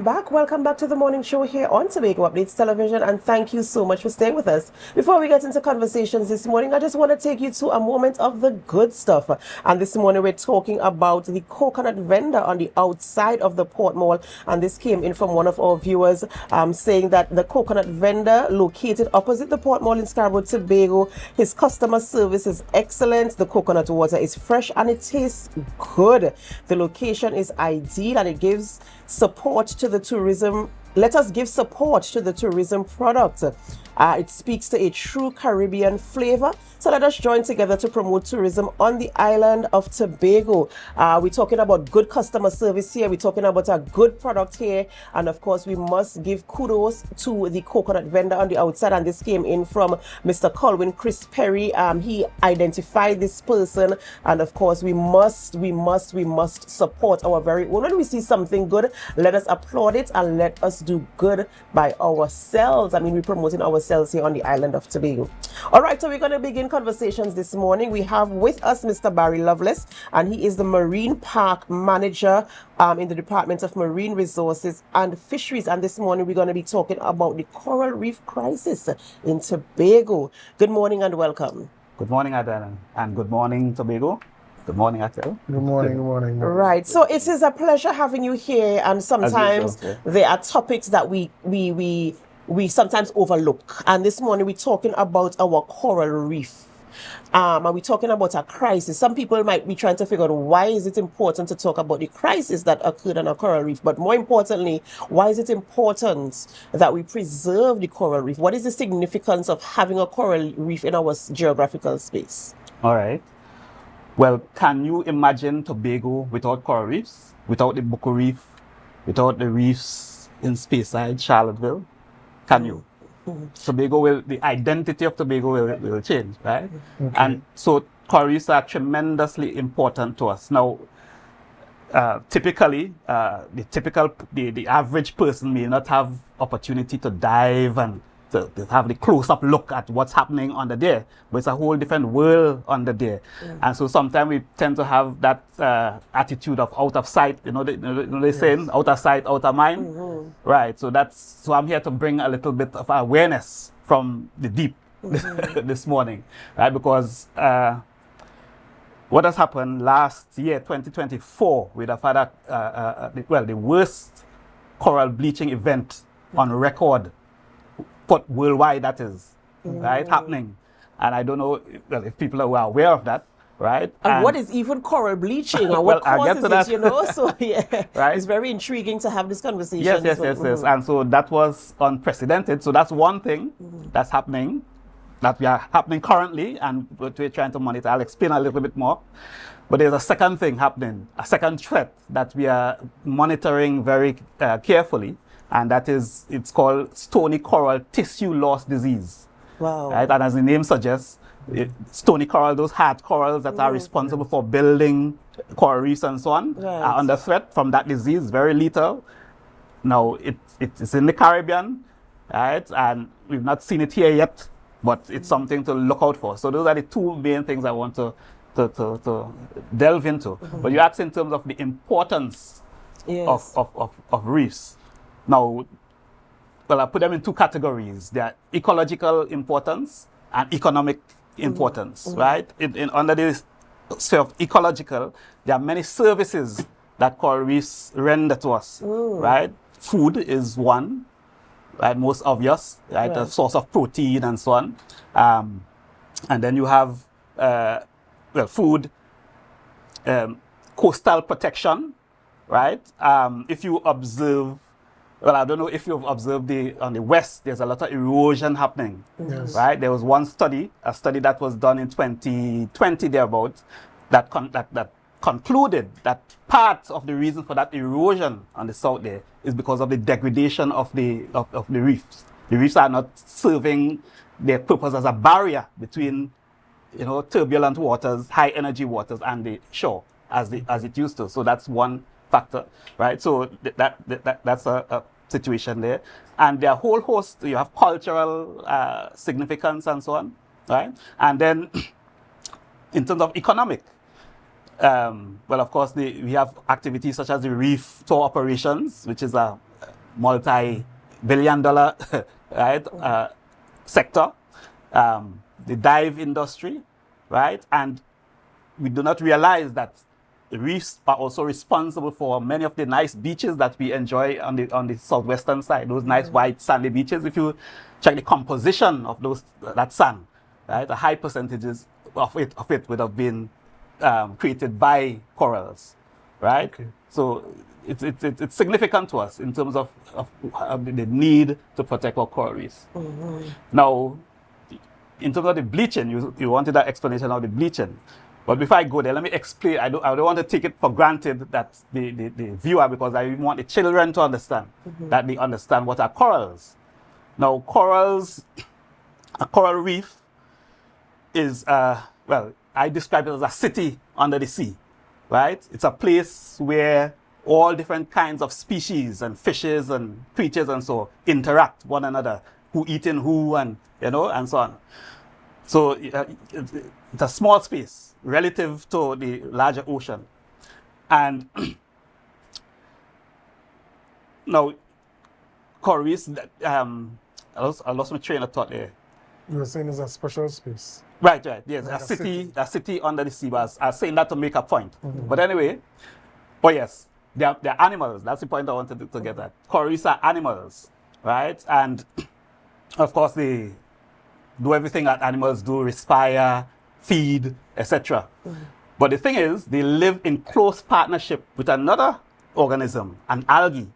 Welcome back to the morning show here on Tobago Updates Television, and thank you so much for staying with us. Before we get into conversations this morning, I just want to take you to a moment of the good stuff. And this morning we're talking about the coconut vendor on the outside of the Port Mall, and this came in from one of our viewers saying that the coconut vendor located opposite the Port Mall in Scarborough, Tobago, his customer service is excellent, the coconut water is fresh and it tastes good. The location is ideal and it gives support to the tourism. Let us give support to the tourism product. It speaks to a true Caribbean flavor. So let us join together to promote tourism on the island of Tobago. We're talking about good customer service here. We're talking about a good product here. And of course, we must give kudos to the coconut vendor on the outside. And this came in from Mr. Colwyn Chris Perry. He identified this person. And of course, we must support our very own. When we see something good, let us applaud it and let us do good by ourselves. I mean, we're promoting ourselves here on the island of Tobago. All right, so we're going to begin conversations this morning. We have with us Mr. Barry Lovelace, and he is the Marine Park Manager in the Department of Marine Resources and Fisheries. And this morning we're going to be talking about the coral reef crisis in Tobago. Good morning and welcome. Good morning, Adanna, and good morning, Tobago. Good morning, Atel. Good morning, good morning. Right, so it is a pleasure having you here, and sometimes there are topics that we sometimes overlook. And this morning we're talking about our coral reef. And we're talking about a crisis. Some people might be trying to figure out why is it important to talk about the crisis that occurred on a coral reef. But more importantly, why is it important that we preserve the coral reef? What is the significance of having a coral reef in our geographical space? All right. Well, can you imagine Tobago without coral reefs, without the Bucco Reef, without the reefs in Speyside, Charlottesville? Can you? Tobago the identity of Tobago will change, right? Okay. And so coral reefs are tremendously important to us. Now, typically, the average person may not have opportunity to dive and to have the close-up look at what's happening under there, but it's a whole different world under there. And so sometimes we tend to have that attitude of out of sight, they saying out of sight, out of mind, right? So I'm here to bring a little bit of awareness from the deep this morning, right? Because what has happened last year, 2024, we'd have had the worst coral bleaching event on record. But worldwide that is, right, happening. And I don't know if people are aware of that, right? And what is even coral bleaching and what causes it, So yeah, right? It's very intriguing to have this conversation. Yes. And so that was unprecedented. So that's one thing that's happening, that we are happening currently, and we're trying to monitor. I'll explain a little bit more. But there's a second thing happening, a second threat that we are monitoring very carefully. And that is, it's called stony coral tissue loss disease. Wow. Right? And as the name suggests, stony coral, those hard corals that are responsible for building coral reefs and so on, are under threat from that disease, very lethal. Now, it's in the Caribbean, right? And we've not seen it here yet, but it's something to look out for. So those are the two main things I want to delve into. But you asked in terms of the importance of reefs. Now, well, I put them in two categories. They are ecological importance and economic importance, right? Under the sphere of ecological, there are many services that coral reefs render to us, right? Food is one, right? Most obvious, right? A source of protein and so on. And then you have, food, coastal protection, right? If you observe, well, I don't know if you've observed on the west, there's a lot of erosion happening, right? There was one study, a study that was done in 2020 thereabouts, that concluded that part of the reason for that erosion on the south there is because of the degradation of the reefs. The reefs are not serving their purpose as a barrier between, turbulent waters, high energy waters, and the shore as it used to. So that's one factor, right? So that's a situation there. And there are a whole host, you have cultural significance and so on, right? And then in terms of economic, well, of course, we have activities such as the reef tour operations, which is a multi-billion-dollar right sector, the dive industry, right? And we do not realize that the reefs are also responsible for many of the nice beaches that we enjoy on the southwestern side. Those nice white sandy beaches. If you check the composition of that sand, right, a high percentages of it would have been created by corals, right? Okay. So it's significant to us in terms of the need to protect our coral reefs. Now, in terms of the bleaching, you wanted that explanation of the bleaching. But before I go there, let me explain. I don't want to take it for granted that the viewer, because I want the children to understand that they understand what are corals. Now, corals, a coral reef is, well, I describe it as a city under the sea, right? It's a place where all different kinds of species and fishes and creatures and so interact one another, who eating who, and and so on. So it's a small space relative to the larger ocean. And now, coral reefs, I lost my train of thought there. You were saying it's a special space. Right, yes, like a city under the sea. But I was saying that to make a point. But anyway, oh yes, they're animals. That's the point I wanted to get at. Coral reefs are animals, right? And of course, they do everything that animals do: respire, feed, etc. But the thing is, they live in close partnership with another organism, an algae,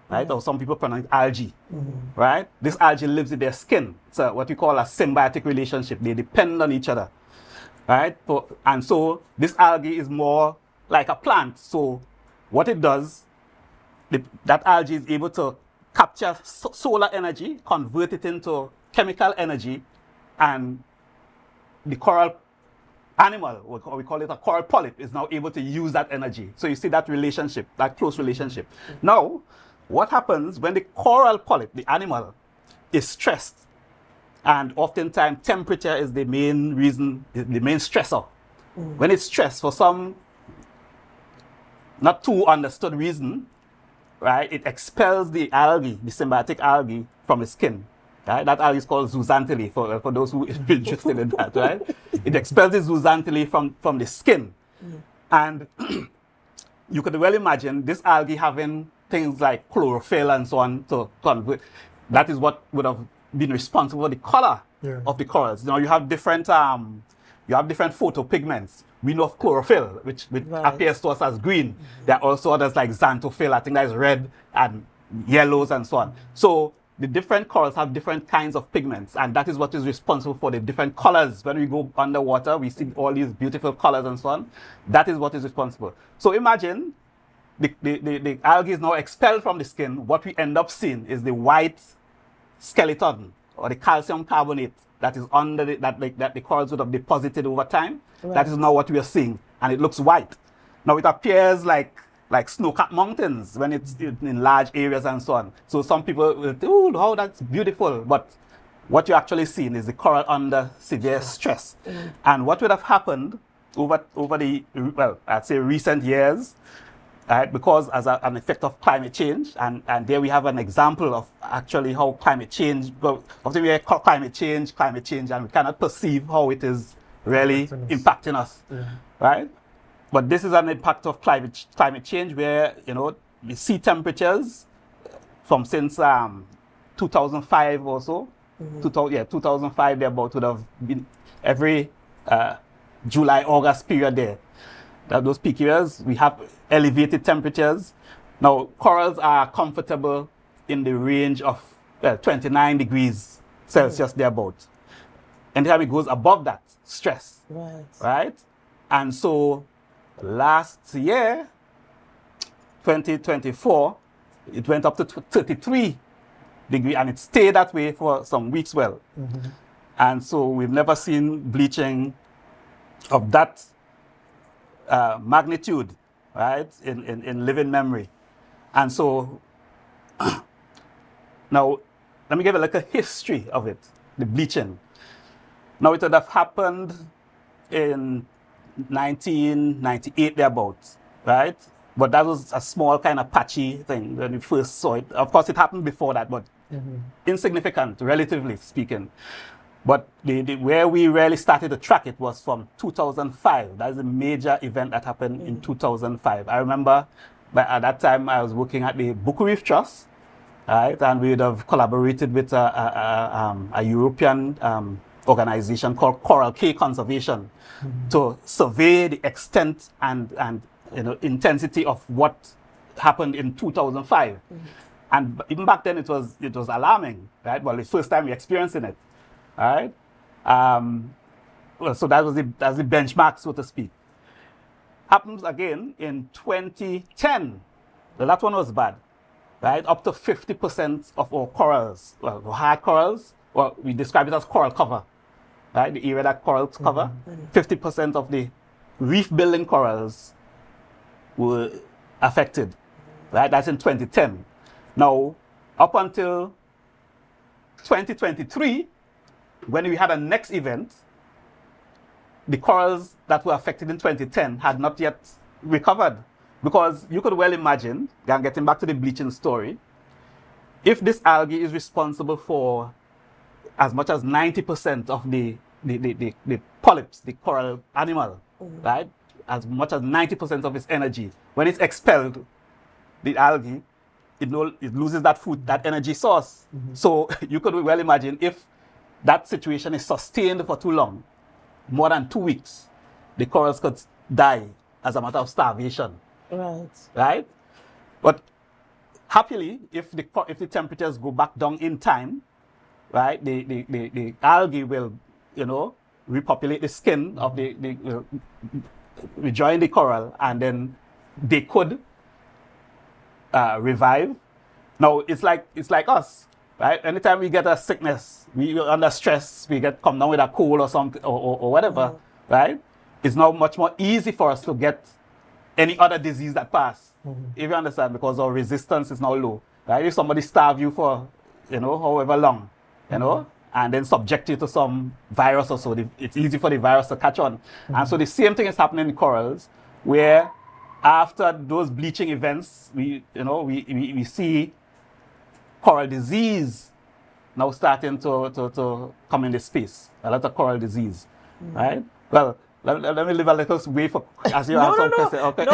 right? Or some people pronounce it algae, right? This algae lives in their skin. It's what we call a symbiotic relationship. They depend on each other, right? And so this algae is more like a plant. So what it does, that algae is able to capture solar energy, convert it into chemical energy, and the coral animal, or we call it a coral polyp, is now able to use that energy. So you see that relationship, that close relationship. Now, what happens when the coral polyp, the animal, is stressed? And oftentimes temperature is the main reason, the main stressor. When it's stressed for some not too understood reason, right, it expels the algae, the symbiotic algae, from the skin. Right? That algae is called zooxanthellae, for those who are interested in that, right? It expels the zooxanthellae from the skin. And you could well imagine this algae having things like chlorophyll and so on to convert. That is what would have been responsible for the color of the corals. You have different photopigments. We know of chlorophyll, which appears to us as green. There are also others like xanthophyll, I think that is red, and yellows and so on. So the different corals have different kinds of pigments, and that is what is responsible for the different colors. When we go underwater, we see all these beautiful colors and so on. That is what is responsible. So imagine the algae is now expelled from the skin. What we end up seeing is the white skeleton, or the calcium carbonate that is under that the corals would have deposited over time. Right. That is now what we are seeing, and it looks white. Now it appears like snow-capped mountains when it's in large areas and so on. So some people will think, oh, how that's beautiful. But what you're actually seeing is the coral under severe stress. And what would have happened over the, well, I'd say recent years, because as an effect of climate change, and there we have an example of actually how climate change, often we hear climate change, and we cannot perceive how it is really impacting us, right? But this is an impact of climate change, where the sea temperatures from since 2005 or so, 2005 thereabout, would have been every July, August period there. Those peak years, we have elevated temperatures. Now, corals are comfortable in the range of 29 degrees Celsius thereabout. Anytime it goes above that, stress, right? And so last year, 2024, it went up to 33 degrees, and it stayed that way for some weeks. Well, and so we've never seen bleaching of that magnitude, right, in living memory. And so now let me give a little history of it, the bleaching. Now it would have happened in 1998 thereabouts, right? But that was a small kind of patchy thing when we first saw it. Of course, it happened before that, but insignificant, relatively speaking. But where we really started to track it was from 2005. That is a major event that happened in 2005. I remember at that time I was working at the Reef Trust, right? And we would have collaborated with a European organization called Coral Cay Conservation to survey the extent and intensity of what happened in 2005. And even back then it was alarming, right? Well, the first time we experiencing it. All right. Well, so that's the benchmark, so to speak. Happens again in 2010. Well, that one was bad, right? Up to 50% of our corals, well, hard corals, well, we describe it as coral cover, right? The area that corals cover, 50% of the reef building corals were affected, right? That's in 2010. Now, up until 2023, when we had a next event, the corals that were affected in 2010 had not yet recovered. Because you could well imagine, and getting back to the bleaching story, if this algae is responsible for as much as 90% of the polyps, the coral animal, right? As much as 90% of its energy, when it's expelled, the algae, it loses that food, that energy source. So you could well imagine if that situation is sustained for too long, more than 2 weeks, the corals could die as a matter of starvation. Right? But happily, if the temperatures go back down in time, right, the algae will, repopulate the skin of rejoin the coral, and then they could revive. Now it's like us. Right? Anytime we get a sickness, we under stress, we come down with a cold or something or whatever, right? It's now much more easy for us to get any other disease that pass. If you understand, because our resistance is now low. Right? If somebody starve you for, however long, and then subject you to some virus or so, it's easy for the virus to catch on. And so the same thing is happening in corals, where after those bleaching events, we see coral disease now starting to come in the space. A lot of coral disease, right? Well, let me leave a little way for as you have some question. Okay. No,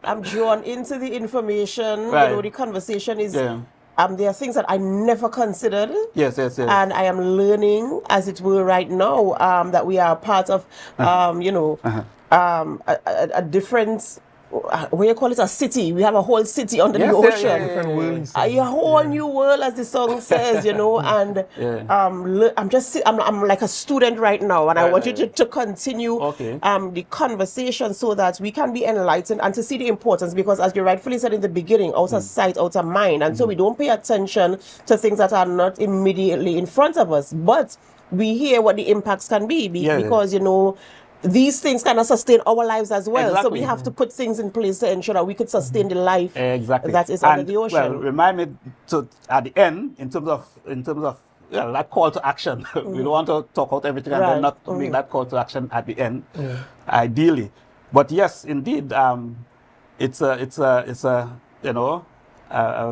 I'm drawn into the information. Right. The conversation is. There are things that I never considered. Yes. And I am learning, as it were, right now, that we are part of, a different. What you call it, a city? We have a whole city under the ocean. A whole new world, as the song says, And I'm like a student right now, and I want you to continue the conversation so that we can be enlightened and to see the importance. Because, as you rightfully said in the beginning, out of sight, out of mind, and so we don't pay attention to things that are not immediately in front of us, but we hear what the impacts can be because these things cannot sustain our lives as well. Exactly. So we have to put things in place to ensure that we could sustain the life that is under the ocean. Well, remind me at the end, in terms of that call to action. We don't want to talk out everything and then not make that call to action at the end, ideally. But yes, indeed, it's a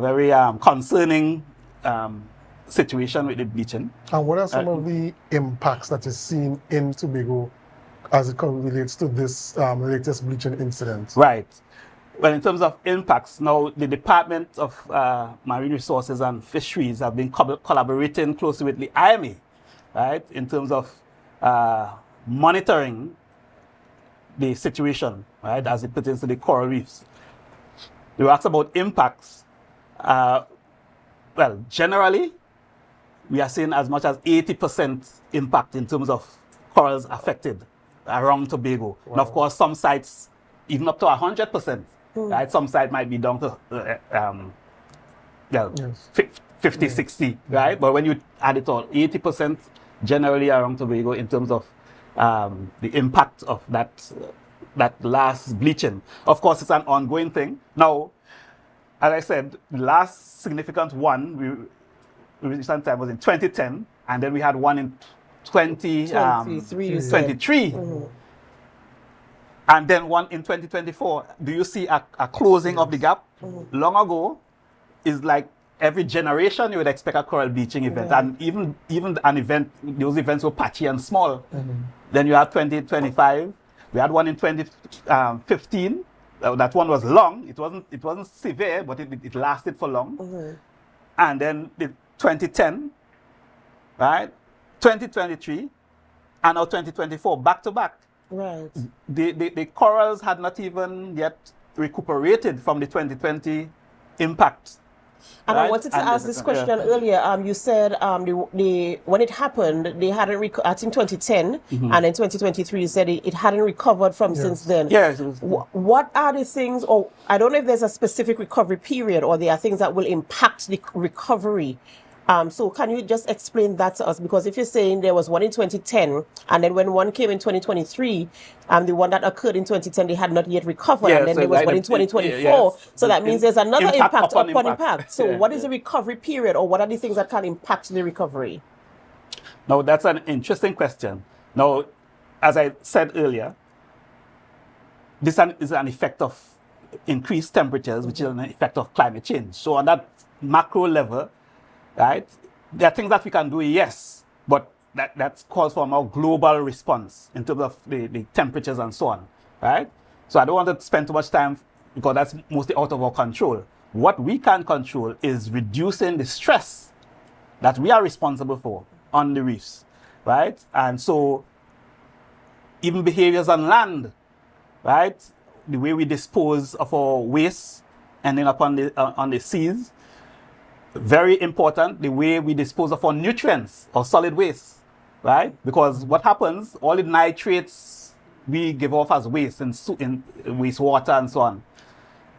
very concerning situation with the bleaching. And what are some of the impacts that is seen in Tobago as it relates to this latest bleaching incident? Right. Well, in terms of impacts, now the Department of Marine Resources and Fisheries have been collaborating closely with the IMA, right, in terms of monitoring the situation, right, as it pertains to the coral reefs. You asked about impacts. Well, generally, we are seeing as much as 80% impact in terms of corals affected around Tobago. Wow. And of course, some sites even up to 100%. Right? Some sites might be down to 50, 60, right? But when you add it all, 80% generally around Tobago in terms of the impact of that last bleaching. Of course, it's an ongoing thing. Now, as I said, the last significant one we recent time was in 2010, and then we had one in 23. And then one in 2024, do you see a closing of the gap? Long ago, is like every generation you would expect a coral bleaching event, and even an event, those events were patchy and small. Then you had 2025. We had one in 2015. That one was long. It wasn't severe, but it lasted for long. And then the 2010, right? 2023, and now 2024, back to back. Right. The corals had not even yet recuperated from the 2020 impact. And right? I wanted to ask this question earlier. You said when it happened, they hadn't, I think 2010, and in 2023, you said it hadn't recovered from since then. Yes. What are the things, or I don't know if there's a specific recovery period, or there are things that will impact the recovery. So can you just explain that to us? Because if you're saying there was one in 2010, and then when one came in 2023, the one that occurred in 2010, they had not yet recovered, and then there was one in 2024. So that means there's another impact upon impact. So what is the recovery period, or what are the things that can impact the recovery? Now, that's an interesting question. Now, as I said earlier, this is an effect of increased temperatures, which is an effect of climate change. So on that macro level, right, there are things that we can do, yes, but that calls for a more global response in terms of the temperatures and so on, right? So I don't want to spend too much time because that's mostly out of our control. What we can control is reducing the stress that we are responsible for on the reefs, right? And so even behaviors on land, right? The way we dispose of our waste ending up on the seas. Very important, the way we dispose of our nutrients or solid waste, right? Because what happens, all the nitrates we give off as waste in wastewater and so on,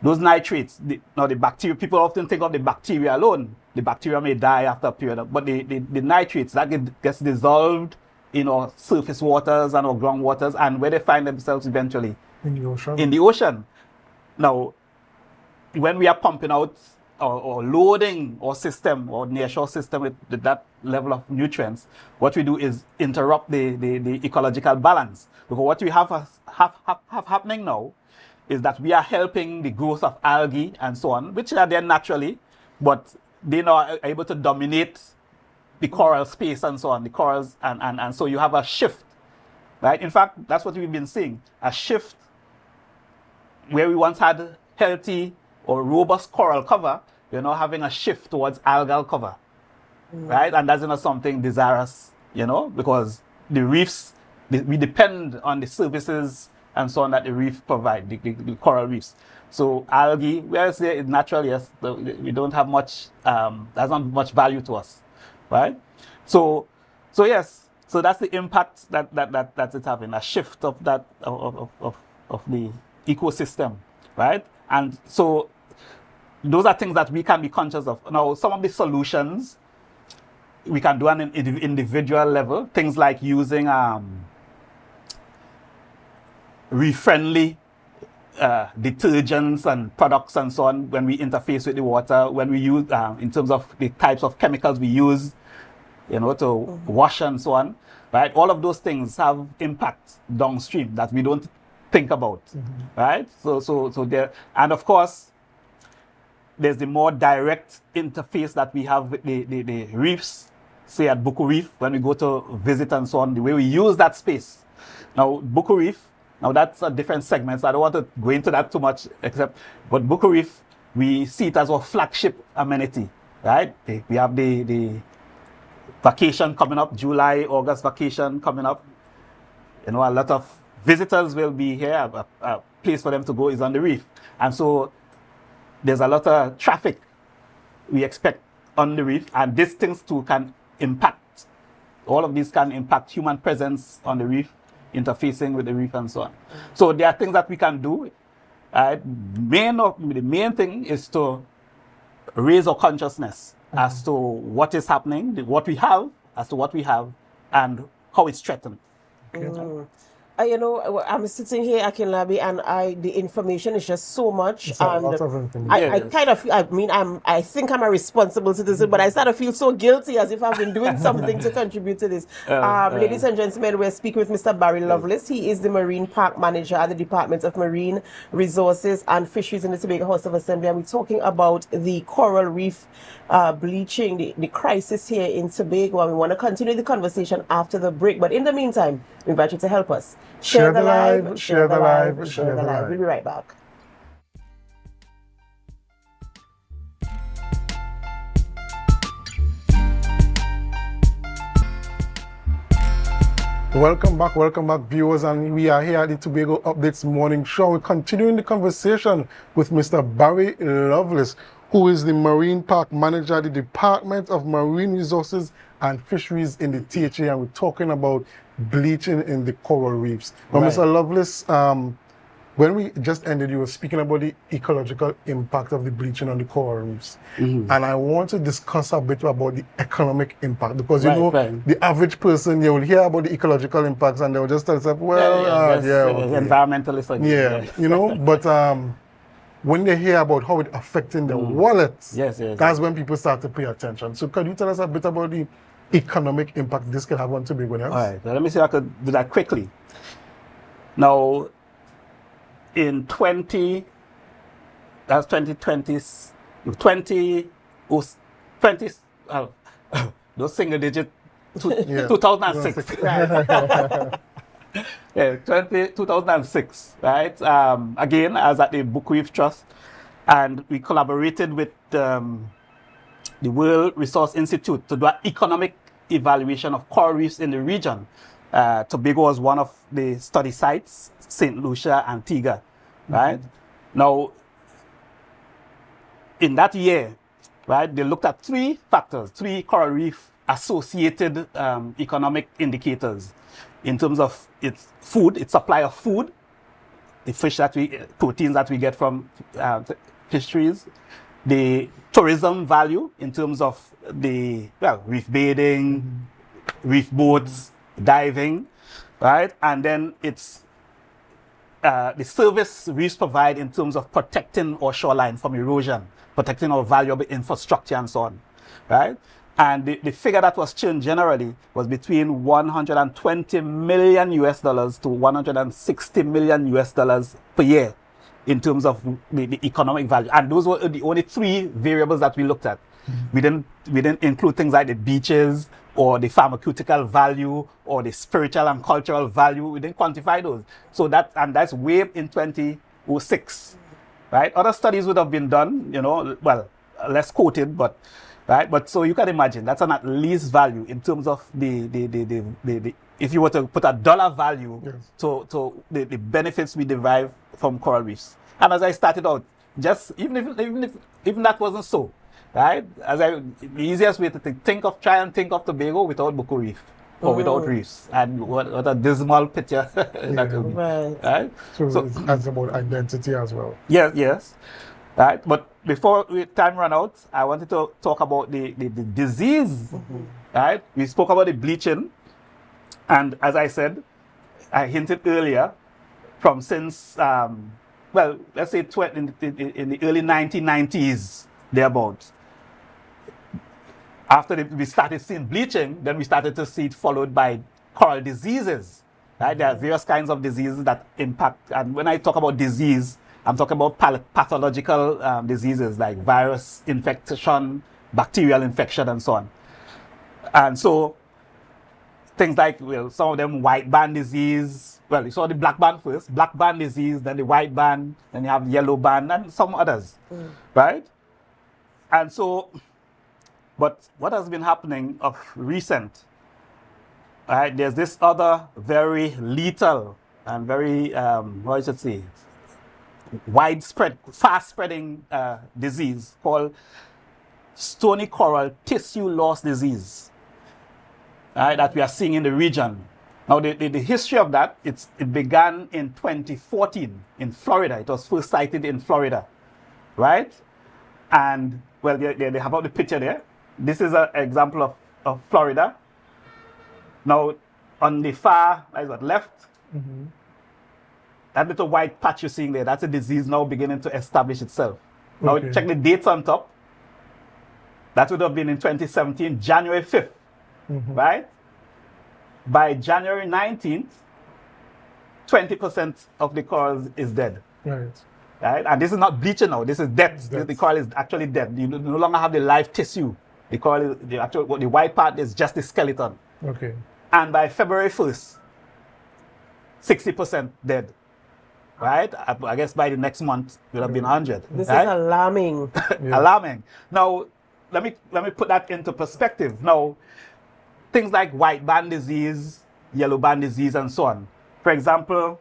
those nitrates, now the bacteria, people often think of the bacteria alone. The bacteria may die after a period, but the nitrates, that gets dissolved in our surface waters and our groundwaters, and where they find themselves eventually? In the ocean. In the ocean. Now, when we are pumping out or loading our system or nearshore system with that level of nutrients, what we do is interrupt the ecological balance. Because what we have happening now is that we are helping the growth of algae and so on, which are there naturally, but they now are able to dominate the coral space and so on, the corals, and so you have a shift, right? In fact, that's what we've been seeing, a shift where we once had healthy or robust coral cover, we're now having a shift towards algal cover, right? And that's not something desirous, because the reefs, we depend on the services and so on that the reef provide, the coral reefs. So algae, whereas there is natural, yes, we don't have much, that's not much value to us, right? So yes, so that's the impact that it's having, a shift of that, of the ecosystem, right? And so those are things that we can be conscious of. Now, some of the solutions we can do on an individual level, things like using reef-friendly detergents and products and so on when we interface with the water, when we use, in terms of the types of chemicals we use, to wash and so on, right? All of those things have impact downstream that we don't think about, right? So there, and of course, there's the more direct interface that we have with the reefs, say at Buku Reef, when we go to visit and so on, the way we use that space. Now, Buku Reef, now that's a different segment, so I don't want to go into that too much, but Buku Reef, we see it as our flagship amenity, right? We have the vacation coming up, July, August vacation coming up. A lot of visitors will be here. A place for them to go is on the reef. And so there's a lot of traffic we expect on the reef, and these things too can impact. All of these can impact human presence on the reef, interfacing with the reef and so on. So there are things that we can do. The main thing is to raise our consciousness as to what is happening, what we have, and how it's threatened. I'm sitting here, Akinlabi, and the information is just so much, It's a and lot of information. I kind of, I think I'm a responsible citizen, but I start to feel so guilty as if I've been doing something to contribute to this. Ladies and gentlemen, we're speaking with Mr. Barry Lovelace. He is the Marine Park Manager at the Department of Marine Resources and Fisheries in the Tobago House of Assembly, and we're talking about the coral reef bleaching, the crisis here in Tobago, and we want to continue the conversation after the break. But in the meantime, we invite you to help us. Share the live, share the live, share the live. We'll be right back. Welcome back, viewers, and we are here at the Tobago Updates Morning Show. We're continuing the conversation with Mr. Barry Lovelace, who is the Marine Park Manager at the Department of Marine Resources and Fisheries in the THA, and we're talking about bleaching in the coral reefs. Now, Right. Mr. Lovelace, when we just ended, you were speaking about the ecological impact of the bleaching on the coral reefs. And I want to discuss a bit about the economic impact, because you know, the average person, you will hear about the ecological impacts and they will just tell themselves, well, okay. Environmentalist. You know, but when they hear about how it's affecting their wallets, that's when people start to pay attention. So could you tell us a bit about the economic impact this can have on Tobago? All right, so let me see if I could do that quickly. Now, in 2020, those single digit, 2006. Yeah, 2006, right? Again, I was at the Reef Trust, and we collaborated with the World Resource Institute to do an economic evaluation of coral reefs in the region. Tobago was one of the study sites, St. Lucia, Antigua, right? Now, in that year, right, they looked at three factors, three coral reef associated economic indicators in terms of its food, its supply of food, the fish that proteins that we get from fisheries, the tourism value in terms of the, reef bathing, reef boats, diving, right? And then it's the service reefs provide in terms of protecting our shoreline from erosion, protecting our valuable infrastructure and so on, right? And the figure that was changed generally was between $120 million US to $160 million US per year in terms of the economic value. And those were the only three variables that we looked at. We didn't include things like the beaches or the pharmaceutical value or the spiritual and cultural value. We didn't quantify those. So that's way in 2006, right? Other studies would have been done, you know, well, less quoted, but right. But so you can imagine that's an at least value in terms of the if you were to put a dollar value to the benefits we derive from coral reefs. And as I started out, just even if that wasn't so, right? The easiest way to try and think of Tobago without Buku Reef or without reefs, and what a dismal picture that would be. Right? So it's about identity as well. Yes. Right, but before time run out, I wanted to talk about the disease. Right, we spoke about the bleaching, and as I said, I hinted earlier, from since let's say in the early 1990s, thereabouts. After we started seeing bleaching, then we started to see it followed by coral diseases. Right, there are various kinds of diseases that impact, and when I talk about disease, I'm talking about pathological diseases like virus infection, bacterial infection, and so on. And so things like, some of them white band disease. Well, you saw the black band first, black band disease, then the white band, then you have yellow band, and some others, right? And so, but what has been happening of recent, right? There's this other very lethal and very, what I should say, widespread, fast-spreading disease called stony coral tissue loss disease, that we are seeing in the region. Now, the history of that, it began in 2014 in Florida. It was first sighted in Florida, right? And, well, they have out the picture there. This is an example of Florida. Now, on the far left, That little white patch you're seeing there, that's a disease now beginning to establish itself. Now check the dates on top. That would have been in 2017, January 5th, right? By January 19th, 20% of the corals is dead. Right. Right? And this is not bleaching now, this is death. The coral is actually dead. You no longer have the live tissue. The coral, the white part is just the skeleton. Okay. And by February 1st, 60% dead. Right? I guess by the next month, it will have been 100. This right? is alarming. Alarming. Now, let me put that into perspective. Now, things like white band disease, yellow band disease, and so on. For example,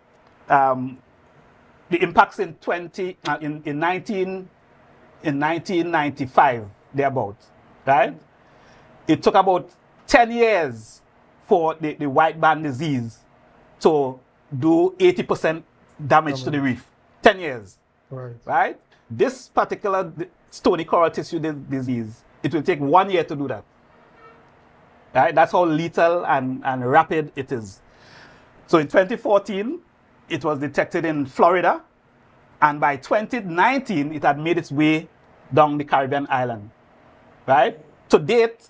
the impacts in 1995, thereabouts, right? It took about 10 years for the white band disease to do 80% damage to the reef. 10 years, right? This particular stony coral tissue disease, it will take 1 year to do that. Right? That's how lethal and rapid it is. So in 2014, it was detected in Florida, and by 2019, it had made its way down the Caribbean island. Right? To date,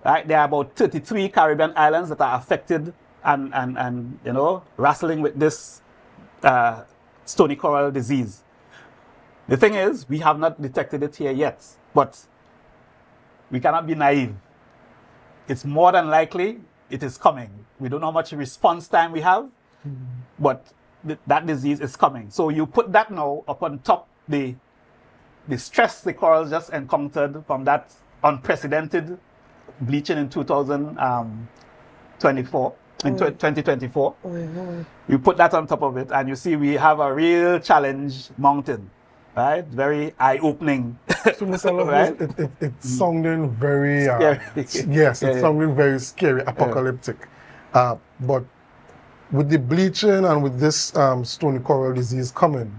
right, there are about 33 Caribbean islands that are affected and you know, wrestling with this stony coral disease. The thing is, we have not detected it here yet, but we cannot be naive. It's more than likely it is coming. We don't know how much response time we have, but that disease is coming. So you put that now upon top the stress the corals just encountered from that unprecedented bleaching in 2024. In 2024, you put that on top of it, and you see we have a real challenge mountain, right? Very eye-opening. So, Mr. Lovelace, right? It's sounding very, yes, it's sounding very scary, apocalyptic. But with the bleaching and with this stony coral disease coming,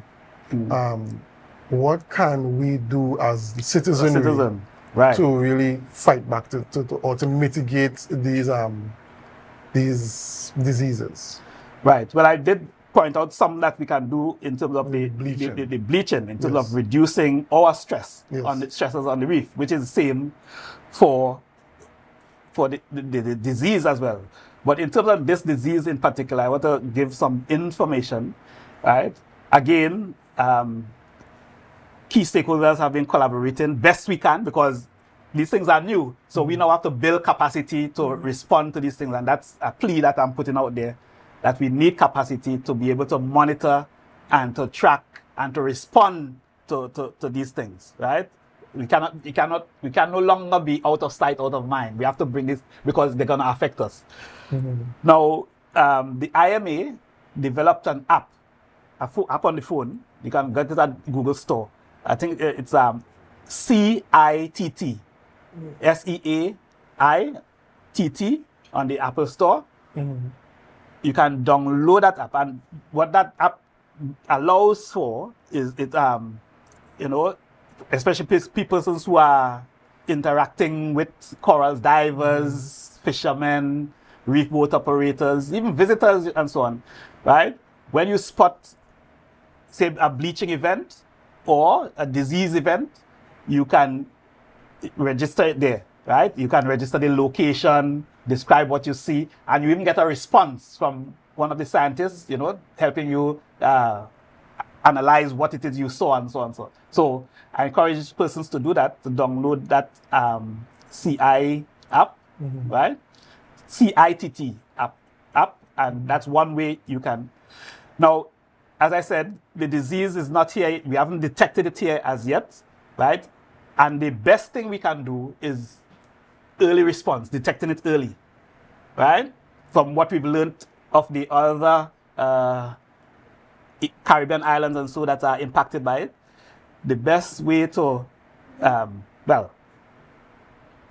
what can we do as citizenry right, to really fight back or to mitigate these diseases? Right. Well, I did point out some that we can do in terms of the bleaching, in terms of reducing our stress on the stresses on the reef, which is the same for the disease as well. But in terms of this disease in particular, I want to give some information. Right. Again, key stakeholders have been collaborating best we can, because these things are new. So we now have to build capacity to respond to these things. And that's a plea that I'm putting out there, that we need capacity to be able to monitor and to track and to respond to these things, right? We can no longer be out of sight, out of mind. We have to bring this, because they're going to affect us. Now, the IMA developed an app on the phone. You can get it at Google Store. I think it's CITT. SEAITT on the Apple Store. You can download that app, and what that app allows for is it you know, especially persons who are interacting with corals, divers, fishermen, reef boat operators, even visitors and so on, right? When you spot, say, a bleaching event or a disease event, you can register it there, right? You can register the location, describe what you see, and you even get a response from one of the scientists, you know, helping you analyze what it is you saw and so on and so on. So I encourage persons to do that, to download that CI app, right? CITT app, and that's one way you can. Now, as I said, the disease is not here. We haven't detected it here as yet, right? And the best thing we can do is early response, detecting it early, right? From what we've learned of the other Caribbean islands and so that are impacted by it, the best way to,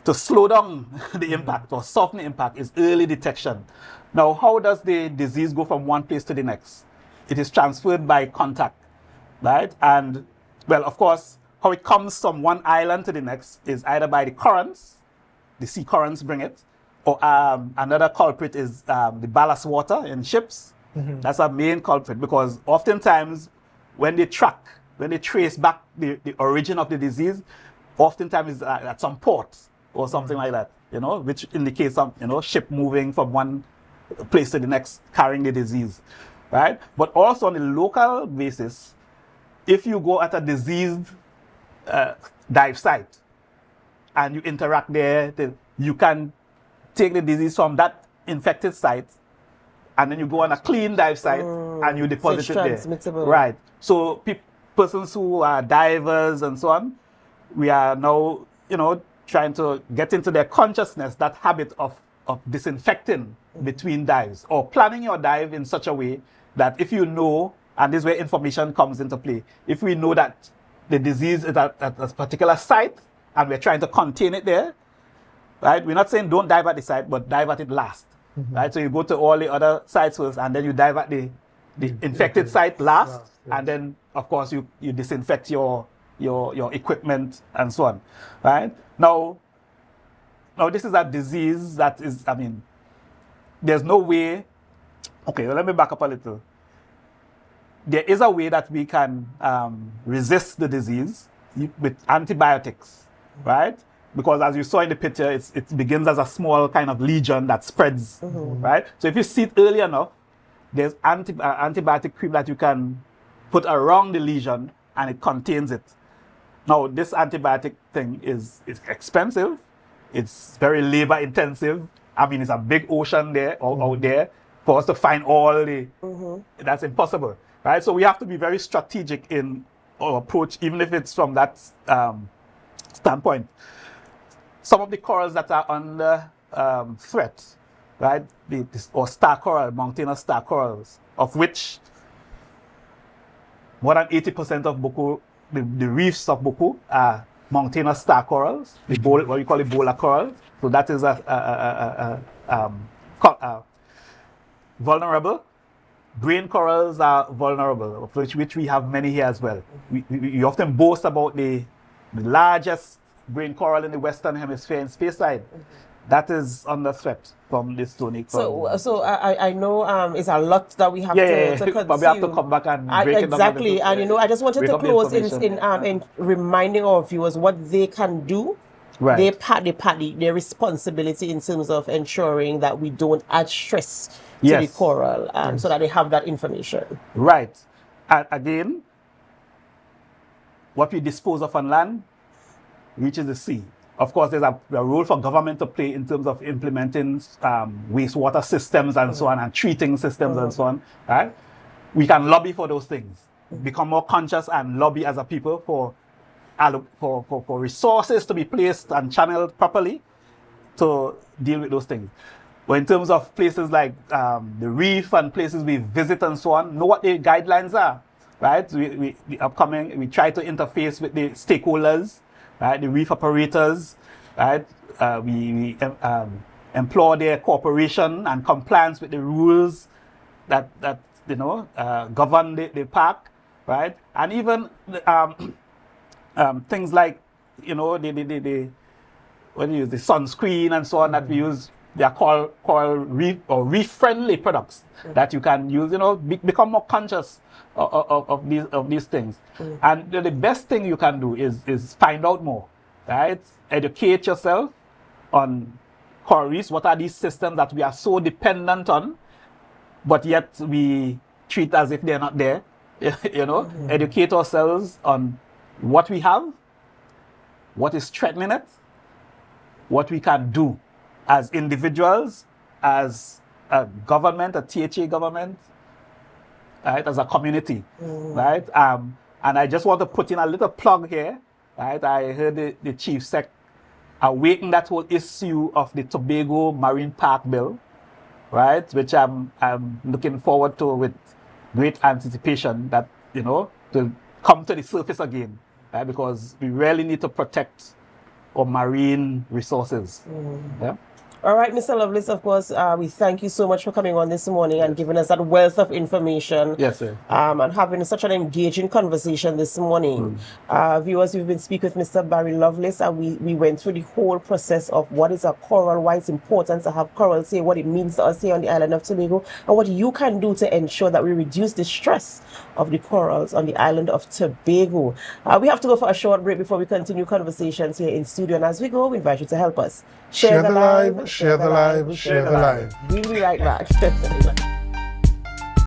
to slow down the impact or soften the impact is early detection. Now, how does the disease go from one place to the next? It is transferred by contact, right? And, well, of course, how it comes from one island to the next is either by the currents, the sea currents bring it, or another culprit is the ballast water in ships, That's a main culprit, because oftentimes when they trace back the origin of the disease, oftentimes it's at some port or something like that, which indicates some, ship moving from one place to the next carrying the disease, right? But also on the local basis, if you go at a diseased dive site and you interact there, you can take the disease from that infected site, and then you go on a clean dive site and you deposit so it there. Right. So persons who are divers and so on, we are now, trying to get into their consciousness that habit of disinfecting between dives, or planning your dive in such a way that if you know, and this is where information comes into play, if we know that the disease is at a particular site and we're trying to contain it there, right? We're not saying don't dive at the site, but dive at it last, right? So you go to all the other sites first, and then you dive at the infected site last, and then of course you disinfect your equipment and so on, right? Now this is a disease that is, there's no way. Okay, well, let me back up a little. There is a way that we can resist the disease with antibiotics, right? Because as you saw in the picture, it begins as a small kind of lesion that spreads, right? So if you see it early enough, there's antibiotic cream that you can put around the lesion, and it contains it. Now, this antibiotic thing is expensive. It's very labor intensive. It's a big ocean there, out there, for us to find all the, that's impossible, right? So we have to be very strategic in our approach, even if it's from that standpoint. Some of the corals that are under threat, right, or star coral, mountainous star corals, of which more than 80% of Buku, the reefs of Buku are mountainous star corals, what you call it, bola corals. So that is vulnerable. Grain corals are vulnerable, of which we have many here as well. We often boast about the largest grain coral in the Western Hemisphere in Speyside. That is under threat from this stony coral. So I know it's a lot that we have to consume. But we have to come back and break it down. Exactly, and I just wanted to close in reminding our viewers what they can do. Right. Their responsibility in terms of ensuring that we don't add stress to the coral, so that they have that information. Right. And again, what we dispose of on land reaches the sea. Of course, there's a role for government to play in terms of implementing wastewater systems and so on, and treating systems and so on. Right? We can lobby for those things, become more conscious and lobby as a people for resources to be placed and channeled properly to deal with those things. But in terms of places like the reef and places we visit and so on, know what the guidelines are, right? We try to interface with the stakeholders, right? The reef operators, right? We implore their cooperation and compliance with the rules that govern the park, right? And even things like the sunscreen and so on that we use. They are called reef friendly products that you can use. Become more conscious of these things. And the best thing you can do is find out more, right? Educate yourself on coral reefs. What are these systems that we are so dependent on, but yet we treat as if they're not there? Educate ourselves on what we have, what is threatening it, what we can do as individuals, as a government, a THA government, right, as a community, right? And I just want to put in a little plug here, right? I heard the Chief Sec awaken that whole issue of the Tobago Marine Park Bill, right? Which I'm looking forward to with great anticipation that, to come to the surface again, right? Because we really need to protect our marine resources. Yeah. All right, Mr. Lovelace, of course, we thank you so much for coming on this morning and giving us that wealth of information. Yes, sir. And having such an engaging conversation this morning. Viewers, we've been speaking with Mr. Barry Lovelace, and we went through the whole process of what is a coral, why it's important to have corals here, what it means to us here on the island of Tobago, and what you can do to ensure that we reduce the stress of the corals on the island of Tobago. We have to go for a short break before we continue conversations here in studio, and as we go, we invite you to help us. Share the live, share the live, share the live. We'll be right back.